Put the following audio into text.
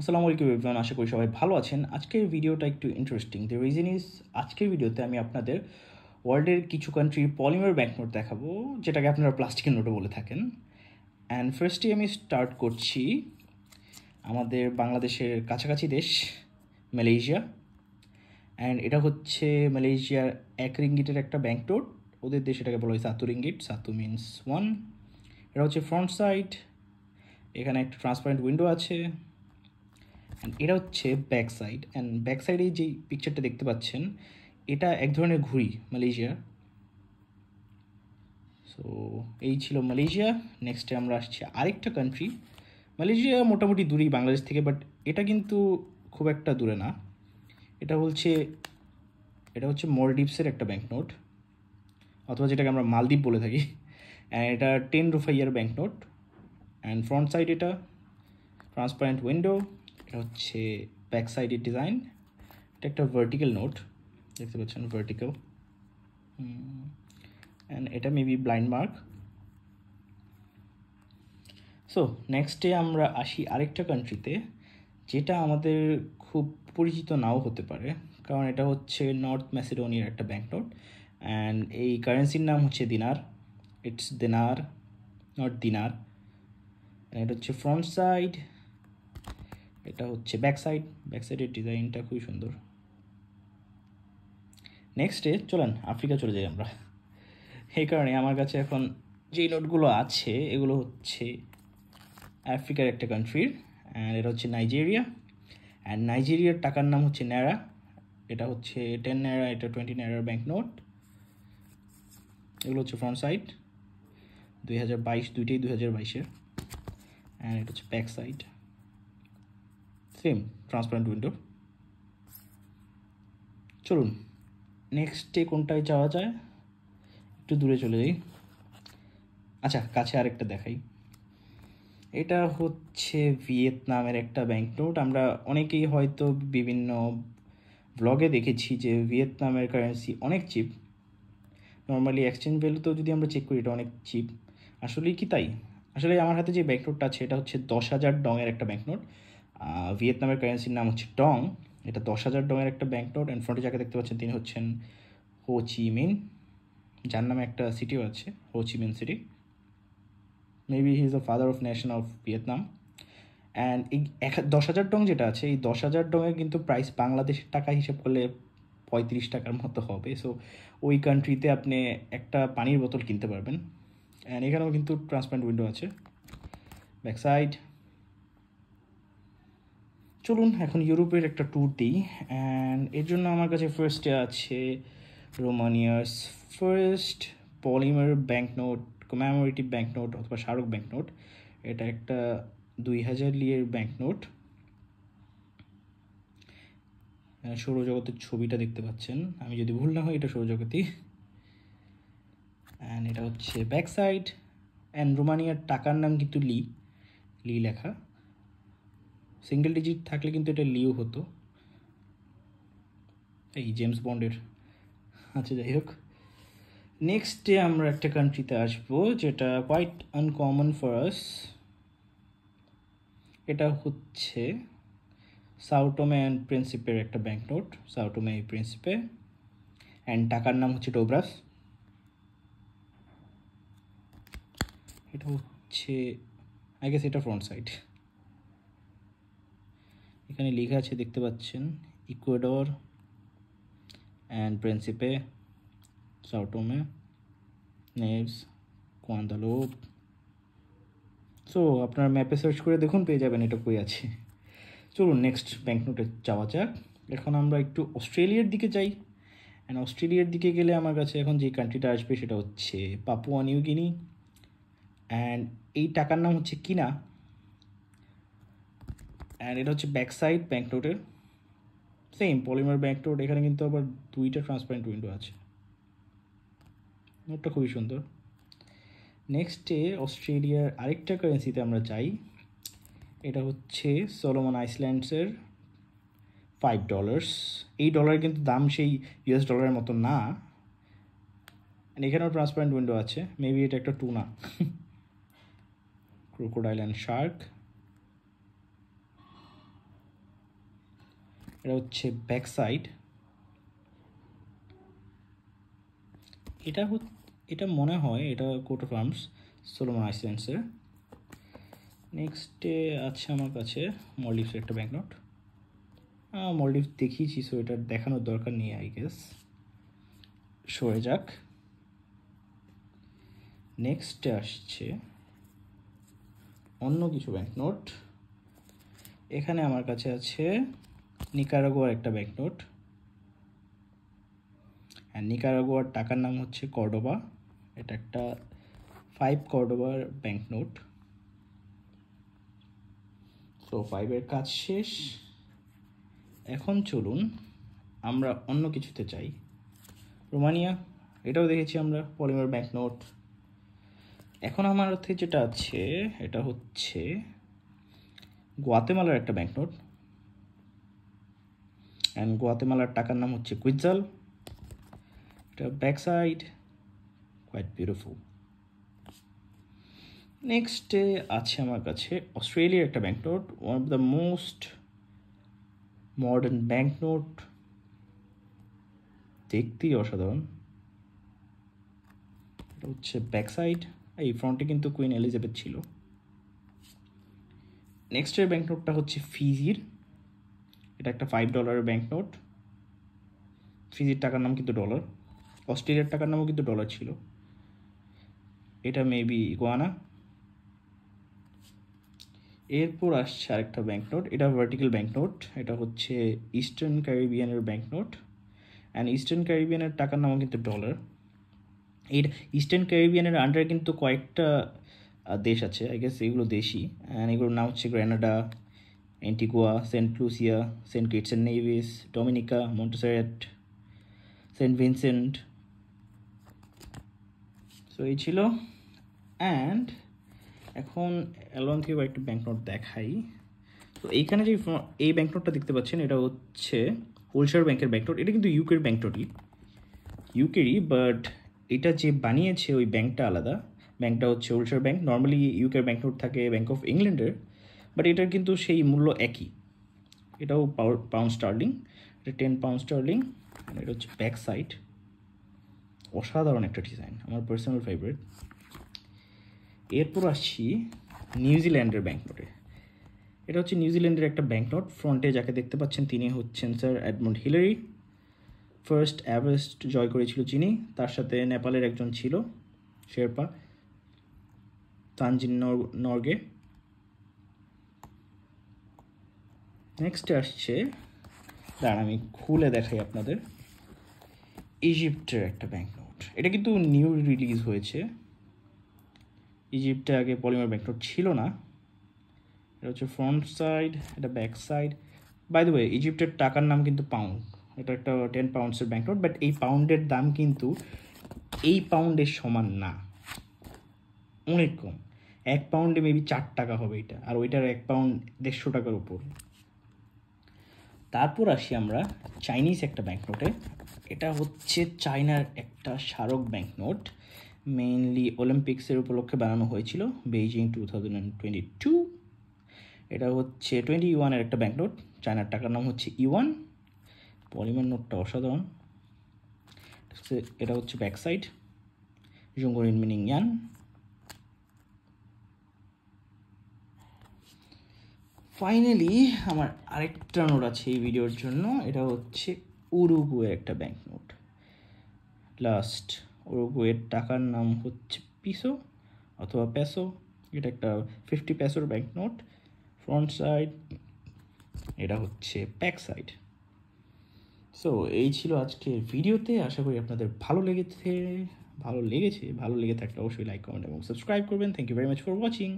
আসসালামু আলাইকুম এভরিওয়ান, আশা করি সবাই ভালো আছেন। আজকের ভিডিওটা একটু ইন্টারেস্টিং। দ্য রিজন ইজ, আজকের ভিডিওতে আমি আপনাদের ওয়ার্ল্ডের কিছু কান্ট্রির পলিমার ব্যাংকনোট দেখাবো, যেটাকে আপনারা প্লাস্টিকের নোটও বলে থাকেন। অ্যান্ড ফার্স্টে আমি স্টার্ট করছি আমাদের বাংলাদেশের কাছাকাছি দেশ মালয়েশিয়া। অ্যান্ড এটা হচ্ছে মালয়েশিয়ার 1 রিঙ্গিটের একটা ব্যাংকনোট। ওদের দেশে এটাকে বলা হয় সাতু রিঙ্গিট। সাতু মিনস 1। এটা হচ্ছে ফ্রন্ট সাইড, এখানে একটা ট্রান্সপারেন্ট উইন্ডো আছে। অ্যান্ড এটা হচ্ছে ব্যাক সাইড। অ্যান্ড ব্যাক সাইডে যে পিকচারটা দেখতে পাচ্ছেন, এটা এক ধরনের ঘুড়ি মালয়েশিয়ার। সো এই ছিল মালয়েশিয়া। নেক্সটে আমরা আসছি আরেকটা কান্ট্রি। মালয়েশিয়া মোটামুটি দূরেই বাংলাদেশ থেকে, বাট এটা কিন্তু খুব একটা দূরে না। এটা হচ্ছে মলদ্বীপসের একটা ব্যাংকনোট, অথবা যেটাকে আমরা মালদ্বীপ বলে থাকি। অ্যান্ড এটা 10 রুফাইয়ার ব্যাংকনোট। অ্যান্ড ফ্রন্ট সাইড এটা ট্রান্সপারেন্ট উইন্ডো। এটা হচ্ছে ব্যাক সাইডের ডিজাইন। এটা একটা ভার্টিক্যাল নোট, দেখতে পাচ্ছেন, ভার্টিক্যাল। অ্যান্ড এটা মেবি ব্লাইন্ড মার্ক। সো নেক্সটে আমরা আসি আরেকটা কান্ট্রিতে, যেটা আমাদের খুব পরিচিত নাও হতে পারে, কারণ এটা হচ্ছে নর্থ ম্যাসিডোনিয়ার একটা ব্যাংকনোট। অ্যান্ড এই কারেন্সির নাম হচ্ছে দিনার। ইটস দিনার, নট দিনার। এটা হচ্ছে ফ্রন্ট সাইড, এটা হচ্ছে ব্যাক সাইড। ব্যাক সাইডের ডিজাইনটা খুবই সুন্দর। নেক্সটে চলেন আফ্রিকা চলে যাই আমরা। এই কারণে আমার কাছে এখন যেই নোটগুলো আছে এগুলো হচ্ছে আফ্রিকার একটা কান্ট্রির। অ্যান্ড এটা হচ্ছে নাইজেরিয়া। অ্যান্ড নাইজেরিয়ার টাকার নাম হচ্ছে ন্যারা। এটা হচ্ছে 10 ন্যারা, এটা 20 ন্যারার ব্যাংক নোট। এগুলো হচ্ছে ফ্রন্ট সাইড, 2022, দুইটাই 2022-এর। অ্যান্ড এটা হচ্ছে back side, same transparent window. চলুন নেক্সটে কোনটায় যাওয়া যায়, একটু দূরে চলে যাই। আচ্ছা, কাছে আরেকটা দেখাই। এটা হচ্ছে ভিয়েতনামের একটা ব্যাংকনোট। আমরা অনেকেই হয়তো বিভিন্ন ব্লগে দেখেছি যে ভিয়েতনামের কারেন্সি অনেক চিপ। নর্মালি এক্সচেঞ্জ ভ্যালুতেও যদি আমরা চেক করি, এটা অনেক চিপ। আসলেই কি তাই? আসলে আমার হাতে যে ব্যাংকনোটটা আছে এটা হচ্ছে 10,000 ডংয়ের একটা ব্যাংকনোট। ভিয়েতনামের কারেন্সির নাম হচ্ছে ডং। এটা 10,000 ডংয়ের একটা ব্যাংকনোট। অ্যান্ড ফ্রন্টে যাকে দেখতে পাচ্ছেন তিনি হচ্ছেন হো চি মিন, যার নামে একটা সিটিও আছে, Ho Chi Minh City. Maybe he is the father of nation of Vietnam. And এই 10,000 ডং যেটা আছে, এই 10,000 ডংয়ের কিন্তু প্রাইস বাংলাদেশের টাকা হিসেব করলে 35 টাকার মতো হবে। সো ওই কান্ট্রিতে আপনি একটা পানির বোতল কিনতে পারবেন। অ্যান্ড এখানেও কিন্তু ট্রান্সপারেন্ট উইন্ডো আছে, ব্যাক সাইড। চলুন এখন ইউরোপের একটা ট্যুর দিই। অ্যান্ড এর জন্য আমার কাছে ফার্স্টে আছে রোমানিয়ার ফার্স্ট পলিমার ব্যাংকনোট, কম্যামোরেটিভ ব্যাংকনোট অথবা স্মারক ব্যাংকনোট। এটা একটা 2000 লিয়ের ব্যাংকনোট। সৌরজগতের ছবিটা দেখতে পাচ্ছেন, আমি যদি ভুল না হয় এটা সৌরজগতই। অ্যান্ড এটা হচ্ছে ব্যাক সাইড। অ্যান্ড রোমানিয়ার টাকার নাম কিন্তু লি, লি লেখা। সিঙ্গেল ডিজিট থাকলে কিন্তু এটা লিও হতো, এই জেমস বন্ডের। আচ্ছা, যাই হোক, নেক্সটে আমরা একটা কান্ট্রিতে আসবো যেটা কোয়াইট আনকমন ফর আস। এটা হচ্ছে সাও টোমে অ্যান্ড প্রিন্সিপের একটা banknote, Sao Tome Principe. And টাকার নাম হচ্ছে ডোব্রাস। এটা হচ্ছে, আই গেস এটা ফ্রন্ট সাইড। এখানে লেখা আছে দেখতে পাচ্ছেন, Ecuador and Principe, Sao Tome, Nevis, Guadeloupe. So আপনারা ম্যাপে সার্চ করে দেখুন, পেয়ে যাবেন এটা কই আছে। চলুন নেক্সট ব্যাংকনোটে যাওয়া যাক। এখন আমরা একটু অস্ট্রেলিয়ার দিকে যাই। অ্যান্ড অস্ট্রেলিয়ার দিকে গেলে আমার কাছে এখন যে কান্ট্রিটা আসবে সেটা হচ্ছে পাপুয়া নিউ গিনি। অ্যান্ড এই টাকার নাম হচ্ছে কিনা। অ্যান্ড এটা হচ্ছে ব্যাক সাইড ব্যাংকনোটের, সেম পলিমার ব্যাংকনোট। এখানে কিন্তু আবার দুইটা ট্রান্সপারেন্ট উইন্ডো আছে। নোটটা খুবই সুন্দর। নেক্সটে অস্ট্রেলিয়ার আরেকটা কারেন্সিতে আমরা যাই। এটা হচ্ছে সলোমন আইল্যান্ডসের $5। এই ডলার কিন্তু দাম সেই US ডলারের মতো না। এখানেও ট্রান্সপারেন্ট উইন্ডো আছে, মেবি এটা একটা টুনা, ক্রোকোডাইল অ্যান্ড শার্ক। এটা হচ্ছে ব্যাক সাইড। এটা মনে হয় এটা কোট অফ আর্মস সোলোমন আইল্যান্ডসের। নেক্সটে আছে আমার কাছে মলডিভসের একটা ব্যাঙ্কনোট। মলডিভ দেখিয়েছি, সো এটা দেখানোর দরকার নেই আই গেস, সরে যাক। নেক্সটে আসছে অন্য কিছু ব্যাঙ্কনোট। এখানে আমার কাছে আছে নিকারাগুয়ার একটা ব্যাঙ্কনোট, আর নিকারাগুয়ার টাকার নাম হচ্ছে কর্ডোবা। এটা একটা 5 কর্ডোবার ব্যাঙ্কনোট। সো 5-এর কাজ শেষ। এখন চলুন আমরা অন্য কিছুতে চাই। রোমানিয়া, এটাও দেখেছি আমরা, পলিমার ব্যাঙ্কনোট। এখন আমার হাতে যেটা আছে এটা হচ্ছে গুয়াতেমালার একটা ব্যাঙ্কনোট, অ্যান্ড গুয়াতেমালার টাকার নাম হচ্ছে কুইজাল। এটা ব্যাক সাইড, কোয়াইট বিউটিফুল। নেক্সটে আছে আমার কাছে অস্ট্রেলিয়ার একটা banknote, one of the most modern banknote, দেখতেই অসাধারণ। এটা হচ্ছে ব্যাক সাইড, এই ফ্রন্টে কিন্তু কুইন এলিজাবেথ ছিল। নেক্সটের ব্যাঙ্কনোটটা হচ্ছে ফিজির। এটা একটা $5 ব্যাঙ্কনোট। ফিজির টাকার নাম কিন্তু ডলার, অস্ট্রেলিয়ার টাকার নামও কিন্তু ডলার ছিল। এটা মেবি গোয়ানা। এরপর আসছে আরেকটা ব্যাঙ্কনোট, এটা ভার্টিক্যাল ব্যাঙ্কনোট। এটা হচ্ছে ইস্টার্ন ক্যারিবিয়ানের ব্যাঙ্কনোট, অ্যান্ড ইস্টার্ন ক্যারিবিয়ানের টাকার নামও কিন্তু ডলার। এই ইস্টার্ন ক্যারিবিয়ানের আন্ডারে কিন্তু কয়েকটা দেশ আছে, আই গেস এগুলো দেশই, অ্যান্ড এগুলোর নাম হচ্ছে Grenada, Antigua, Saint Lucia, Saint Kitts and Nevis, Dominica, Montserrat, Saint Vincent. So এই ছিল। অ্যান্ড এখন অ্যালবাম থেকে কয়েকটা ব্যাঙ্কনোট দেখাই। তো এইখানে যে এই ব্যাঙ্কনোটটা দেখতে পাচ্ছেন এটা হচ্ছে হোলশার ব্যাংকের ব্যাঙ্কনোট। এটা কিন্তু ইউকের ব্যাঙ্কনোটই, ইউকেরই, বাট এটা যে বানিয়েছে ওই ব্যাঙ্কটা আলাদা। ব্যাঙ্কটা হচ্ছে হোলশার ব্যাঙ্ক। নর্মালি ইউকের ব্যাঙ্কনোট থাকে ব্যাঙ্ক অফ ইংল্যান্ডের, বাট এটার কিন্তু সেই মূল্য একই। এটাও পাউন্ড স্টার্লিং, এটা 10 পাউন্ড স্টার্লিং। এটা হচ্ছে ব্যাক সাইড, অসাধারণ একটা ডিজাইন, আমার পার্সোনাল ফেভারিট। এরপর আসছি নিউজিল্যান্ডের ব্যাঙ্কনোটে। এটা হচ্ছে নিউজিল্যান্ডের একটা ব্যাঙ্কনোট। ফ্রন্টে যাকে দেখতে পাচ্ছেন তিনি হচ্ছেন sir Edmund Hillary. First Everest জয় করেছিল যিনি, তার সাথে নেপালের একজন ছিল শেরপা, তানজিন নরগে। নেক্সটে আসছে, দাঁড়ান আমি খুলে দেখাই আপনাদের, ইজিপ্টের একটা ব্যাঙ্কনোট। এটা কিন্তু নিউ রিলিজ হয়েছে, ইজিপ্টে আগে পলিমার ব্যাঙ্কনোট ছিল না। এটা হচ্ছে ফ্রন্ট সাইড, এটা back side. By the way, ইজিপ্টের টাকার নাম কিন্তু পাউন্ড। এটা একটা 10 পাউন্ডসের ব্যাঙ্কনোট, বাট এই পাউন্ডের দাম কিন্তু এই পাউন্ডের সমান না, অনেক কম। 1 পাউন্ডে মেবি 4 টাকা হবে এটা, আর ওইটার 1 পাউন্ড 150 টাকার উপর। তারপর আসি আমরা চাইনিজ একটা ব্যাঙ্কনোটে। এটা হচ্ছে চায়নার একটা স্মারক ব্যাঙ্কনোট, মেইনলি অলিম্পিক্সের উপলক্ষে বানানো হয়েছিল, বেইজিং 2022। এটা হচ্ছে 20 ইউয়ানের একটা ব্যাঙ্কনোট, চায়নার টাকার নাম হচ্ছে ইউয়ান। পলিমার নোটটা অসাধারণ। এটা হচ্ছে ব্যাক সাইড, জুঙ্গরিন মিনিং ইয়ান। ফাইনালি আমার আরেকটা নোট আছে এই ভিডিওর জন্য, এটা হচ্ছে উরুগুয়ের একটা ব্যাঙ্কনোট। লাস্ট, উরুগুয়ের টাকার নাম হচ্ছে পিসো অথবা পেসো। এটা একটা 50 পেসোর ব্যাঙ্কনোট, ফ্রন্ট সাইড, এটা হচ্ছে ব্যাক সাইড। সো এই ছিল আজকের ভিডিওতে। আশা করি আপনাদের ভালো লেগে থাকলে অবশ্যই লাইক, কমেন্ট এবং সাবস্ক্রাইব করবেন। Thank you very much for watching.